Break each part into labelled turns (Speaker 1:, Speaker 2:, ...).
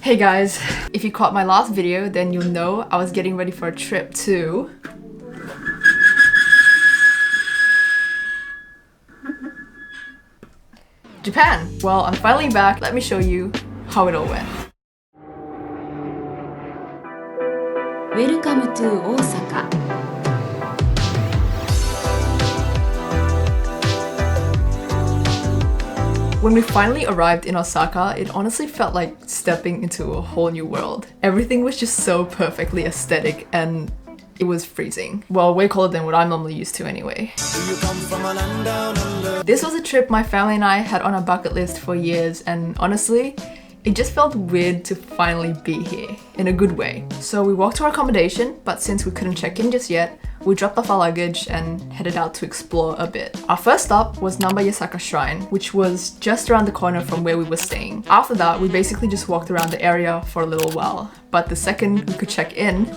Speaker 1: Hey guys, if you caught my last video, then you'll know I was getting ready for a trip to Japan. Well, I'm finally back. Let me show you how it all went.
Speaker 2: Welcome to Osaka.
Speaker 1: When we finally arrived in Osaka, it honestly felt like stepping into a whole new world. Everything was just so perfectly aesthetic and it was freezing. Well, way colder than what I'm normally used to anyway. This was a trip my family and I had on our bucket list for years, and honestly, it just felt weird to finally be here, in a good way. So we walked to our accommodation, but since we couldn't check in just yet, we dropped off our luggage and headed out to explore a bit. Our first stop was Osaka Shrine, which was just around the corner from where we were staying. After that, we basically just walked around the area for a little while, but the second we could check in,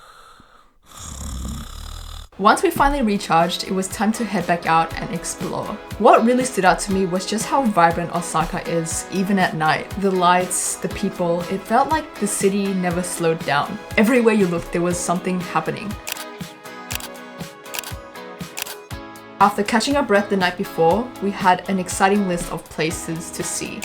Speaker 1: once we finally recharged, it was time to head back out and explore. What really stood out to me was just how vibrant Osaka is, even at night. The lights, the people, it felt like the city never slowed down. Everywhere you looked, there was something happening. After catching our breath the night before, we had an exciting list of places to see.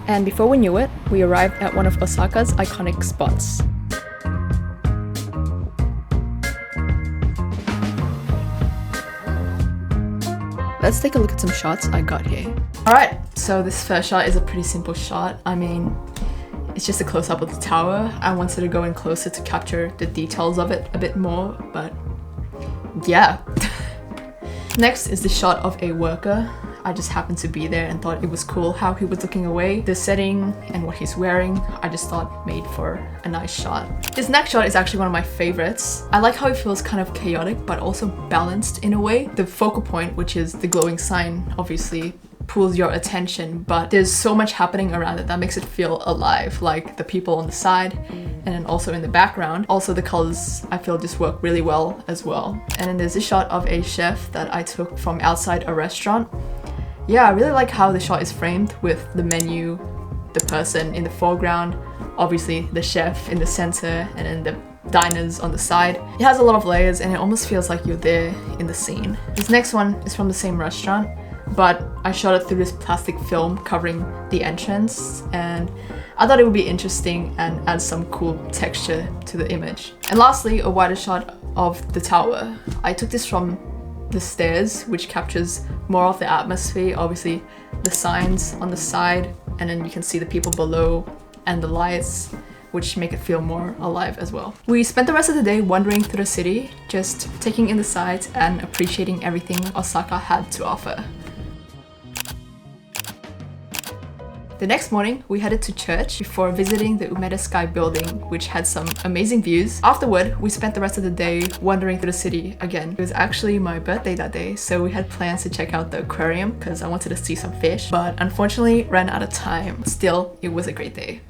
Speaker 1: And before we knew it, we arrived at one of Osaka's iconic spots. Let's take a look at some shots I got here. Alright, so this first shot is a pretty simple shot. I mean, it's just a close-up of the tower. I wanted to go in closer to capture the details of it a bit more, but yeah. Next is the shot of a worker. I just happened to be there and thought it was cool how he was looking away. The setting and what he's wearing, I just thought made for a nice shot. This next shot is actually one of my favorites. I like how it feels kind of chaotic but also balanced in a way. The focal point, which is the glowing sign, obviously pulls your attention, but there's so much happening around it that makes it feel alive, like the people on the side and then also in the background. Also the colors I feel just work really well as well. And then there's a shot of a chef that I took from outside a restaurant. Yeah, I really like how the shot is framed with the menu, the person in the foreground, obviously the chef in the center, and then the diners on the side. It has a lot of layers and it almost feels like you're there in the scene. This next one is from the same restaurant, but I shot it through this plastic film covering the entrance, and I thought it would be interesting and add some cool texture to the image. And lastly, a wider shot of the tower. I took this from the stairs, which captures more of the atmosphere, obviously the signs on the side, and then you can see the people below and the lights, which make it feel more alive as well. We spent the rest of the day wandering through the city, just taking in the sights and appreciating everything Osaka had to offer. The next morning, we headed to church before visiting the Umeda Sky building, which had some amazing views. Afterward, we spent the rest of the day wandering through the city again. It was actually my birthday that day, so we had plans to check out the aquarium because I wanted to see some fish, but unfortunately ran out of time. Still, it was a great day.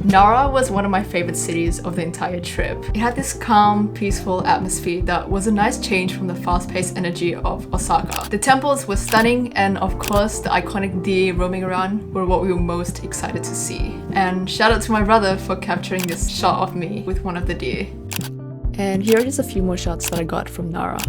Speaker 1: Nara was one of my favorite cities of the entire trip. It had this calm, peaceful atmosphere that was a nice change from the fast-paced energy of Osaka. The temples were stunning, and of course the iconic deer roaming around were what we were most excited to see. And shout out to my brother for capturing this shot of me with one of the deer. And here are just a few more shots that I got from Nara.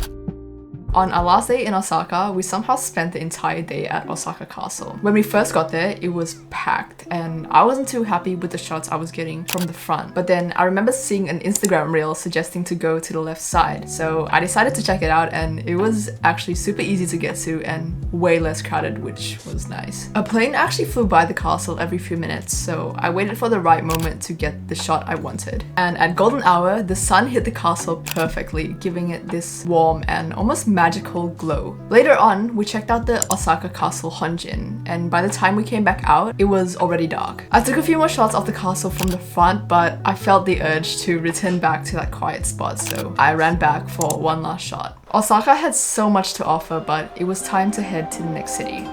Speaker 1: On our last day in Osaka, we somehow spent the entire day at Osaka Castle. When we first got there, it was packed and I wasn't too happy with the shots I was getting from the front. But then I remember seeing an Instagram reel suggesting to go to the left side. So I decided to check it out, and it was actually super easy to get to and way less crowded, which was nice. A plane actually flew by the castle every few minutes, so I waited for the right moment to get the shot I wanted. And at golden hour, the sun hit the castle perfectly, giving it this warm and almost magical glow. Later on, we checked out the Osaka Castle Honjin, and by the time we came back out, it was already dark. I took a few more shots of the castle from the front, but I felt the urge to return back to that quiet spot, so I ran back for one last shot. Osaka had so much to offer, but it was time to head to the next city.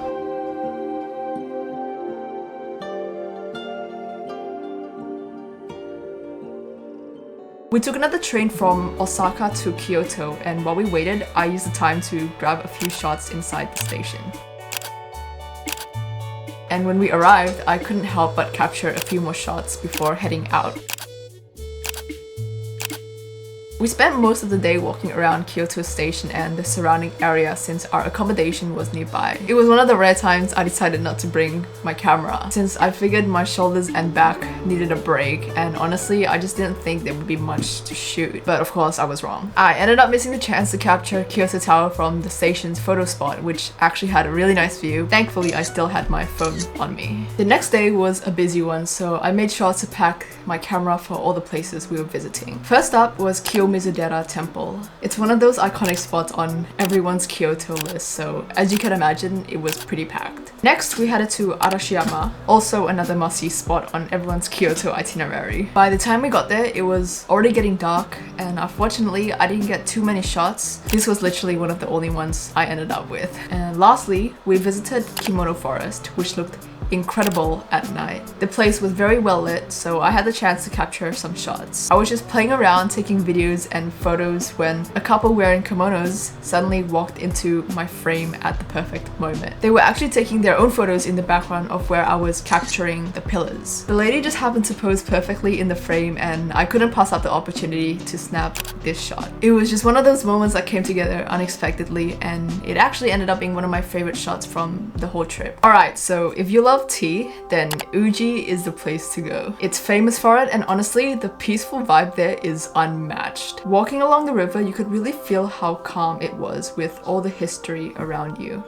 Speaker 1: We took another train from Osaka to Kyoto, and while we waited, I used the time to grab a few shots inside the station. And when we arrived, I couldn't help but capture a few more shots before heading out. We spent most of the day walking around Kyoto Station and the surrounding area since our accommodation was nearby. It was one of the rare times I decided not to bring my camera, since I figured my shoulders and back needed a break, and honestly, I just didn't think there would be much to shoot. But of course, I was wrong. I ended up missing the chance to capture Kyoto Tower from the station's photo spot, which actually had a really nice view. Thankfully, I still had my phone on me. The next day was a busy one, so I made sure to pack my camera for all the places we were visiting. First up was Kiyomizu-dera Temple. It's one of those iconic spots on everyone's Kyoto list, so as you can imagine, it was pretty packed. Next, we headed to Arashiyama, also another must-see spot on everyone's Kyoto itinerary. By the time we got there, it was already getting dark, and unfortunately, I didn't get too many shots. This was literally one of the only ones I ended up with. And lastly, we visited Kimono Forest, which looked incredible at night. The place was very well lit, so I had the chance to capture some shots. I was just playing around taking videos and photos when a couple wearing kimonos suddenly walked into my frame at the perfect moment. They were actually taking their own photos in the background of where I was capturing the pillars. The lady just happened to pose perfectly in the frame, and I couldn't pass up the opportunity to snap this shot. It was just one of those moments that came together unexpectedly, and it actually ended up being one of my favorite shots from the whole trip. Alright, so if you love tea, then Uji is the place to go. It's famous for it, and honestly, the peaceful vibe there is unmatched. Walking along the river, you could really feel how calm it was with all the history around you.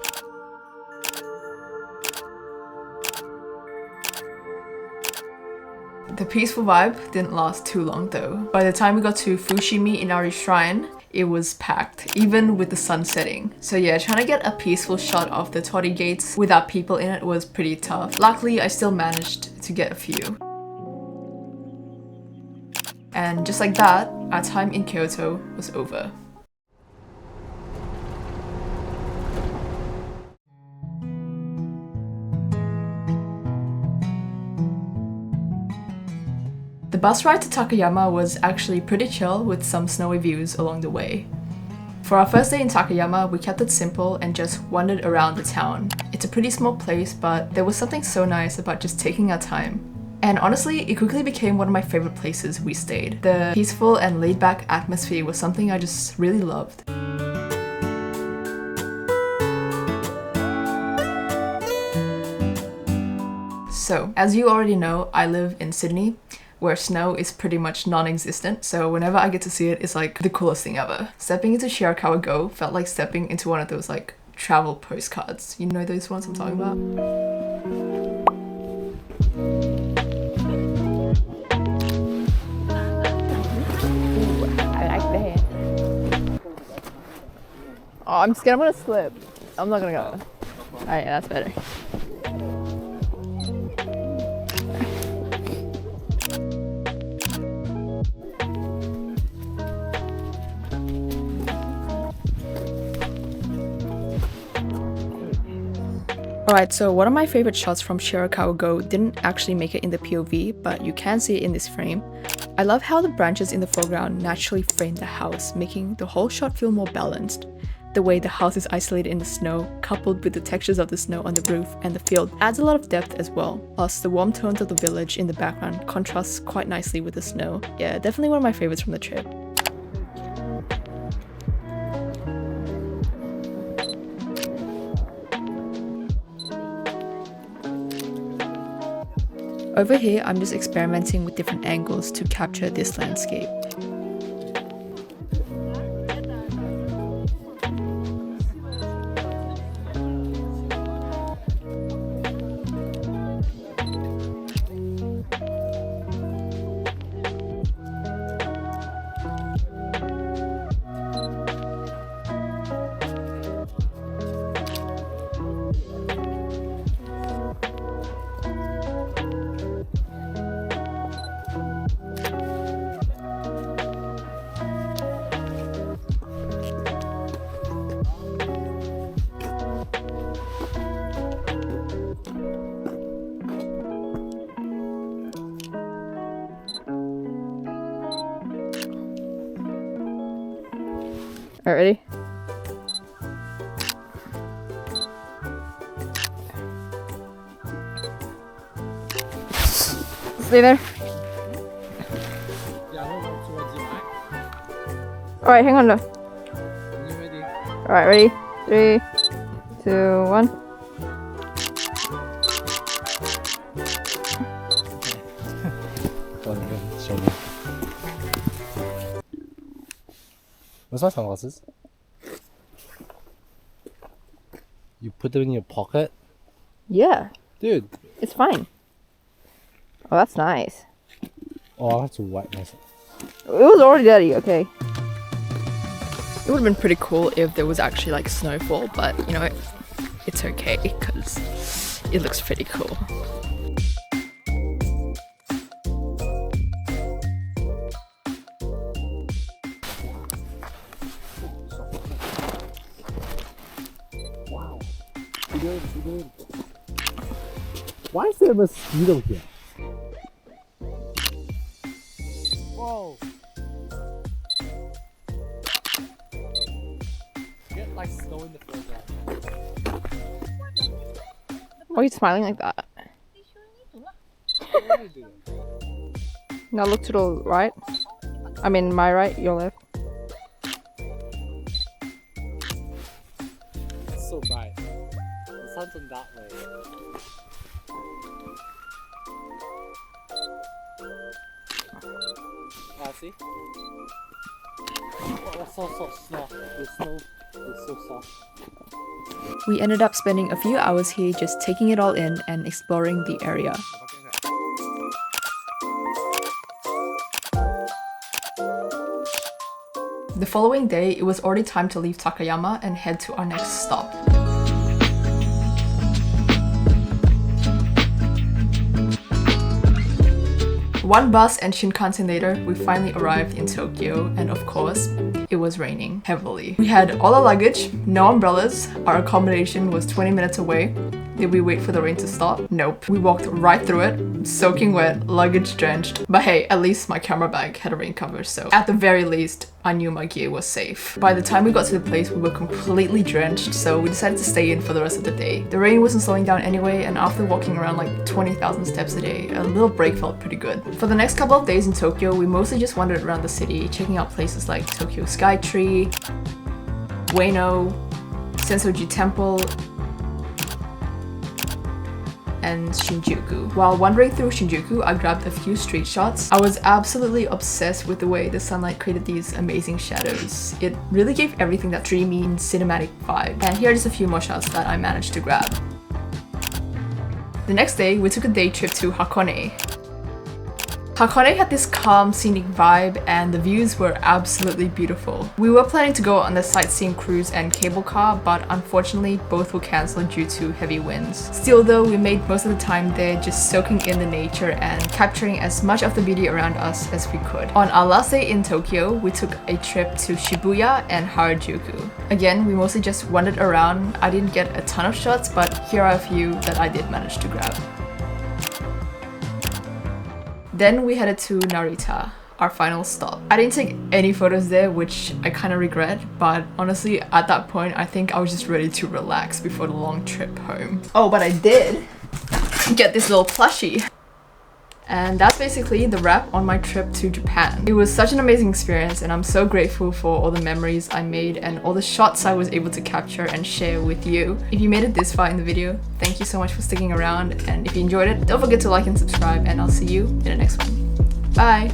Speaker 1: The peaceful vibe didn't last too long though. By the time we got to Fushimi Inari Shrine, it was packed, even with the sun setting. So yeah, trying to get a peaceful shot of the torii gates without people in it was pretty tough. Luckily, I still managed to get a few. And just like that, our time in Kyoto was over. The bus ride to Takayama was actually pretty chill with some snowy views along the way. For our first day in Takayama, we kept it simple and just wandered around the town. It's a pretty small place, but there was something so nice about just taking our time. And honestly, it quickly became one of my favorite places we stayed. The peaceful and laid-back atmosphere was something I just really loved. So, as you already know, I live in Sydney, where snow is pretty much non-existent, so whenever I get to see it, it's like the coolest thing ever. Stepping into Shirakawa-go felt like stepping into one of those like travel postcards. You know those ones I'm talking about?
Speaker 2: I like that. Oh, I'm scared I'm gonna slip. I'm not gonna go. Alright, that's better.
Speaker 1: Alright, so one of my favorite shots from Shirakawa-go didn't actually make it in the POV, but you can see it in this frame. I love how the branches in the foreground naturally frame the house, making the whole shot feel more balanced. The way the house is isolated in the snow, coupled with the textures of the snow on the roof and the field, adds a lot of depth as well. Plus, the warm tones of the village in the background contrasts quite nicely with the snow. Yeah, definitely one of my favorites from the trip. Over here, I'm just experimenting with different angles to capture this landscape.
Speaker 2: Alright, ready? Stay there. Alright, hang on though. Alright, ready? 3, 2, 1.
Speaker 3: Where's my sunglasses? You put them in your pocket?
Speaker 2: Yeah,
Speaker 3: Dude.
Speaker 2: it's fine. Oh, that's nice.
Speaker 3: Oh, I'll have to wipe myself.
Speaker 2: It was already dirty, okay.
Speaker 1: It would have been pretty cool if there was actually like snowfall, but you know, it's okay because it looks pretty cool.
Speaker 3: Why is there a mosquito here? Whoa! Get like snow in the foreground.
Speaker 2: Why are you smiling like that?
Speaker 3: What are you doing?
Speaker 2: Now look to the right. I mean, my right, your left.
Speaker 3: It's so bright. The sun's on that way. See? Oh, so soft. The snow is so soft.
Speaker 1: We ended up spending a few hours here just taking it all in and exploring the area. The following day, it was already time to leave Takayama and head to our next stop. One bus and Shinkansen later, we finally arrived in Tokyo, and of course, it was raining heavily. We had all our luggage, no umbrellas, our accommodation was 20 minutes away. Did we wait for the rain to stop? Nope. We walked right through it, soaking wet, luggage drenched. But hey, at least my camera bag had a rain cover, so at the very least, I knew my gear was safe. By the time we got to the place, we were completely drenched, so we decided to stay in for the rest of the day. The rain wasn't slowing down anyway, and after walking around like 20,000 steps a day, a little break felt pretty good. For the next couple of days in Tokyo, we mostly just wandered around the city, checking out places like Tokyo Skytree, Ueno, Sensoji Temple, and Shinjuku. While wandering through Shinjuku, I grabbed a few street shots. I was absolutely obsessed with the way the sunlight created these amazing shadows. It really gave everything that dreamy and cinematic vibe. And here are just a few more shots that I managed to grab. The next day, we took a day trip to Hakone. Hakone had this calm, scenic vibe and the views were absolutely beautiful. We were planning to go on the sightseeing cruise and cable car, but unfortunately both were cancelled due to heavy winds. Still though, we made most of the time there just soaking in the nature and capturing as much of the beauty around us as we could. On our last day in Tokyo, we took a trip to Shibuya and Harajuku. Again, we mostly just wandered around. I didn't get a ton of shots, but here are a few that I did manage to grab. Then we headed to Narita, our final stop. I didn't take any photos there, which I kind of regret, but honestly, at that point, I think I was just ready to relax before the long trip home. Oh, but I did get this little plushie. And that's basically the wrap on my trip to Japan. It was such an amazing experience and I'm so grateful for all the memories I made and all the shots I was able to capture and share with you. If you made it this far in the video, thank you so much for sticking around, and if you enjoyed it, don't forget to like and subscribe, and I'll see you in the next one. Bye!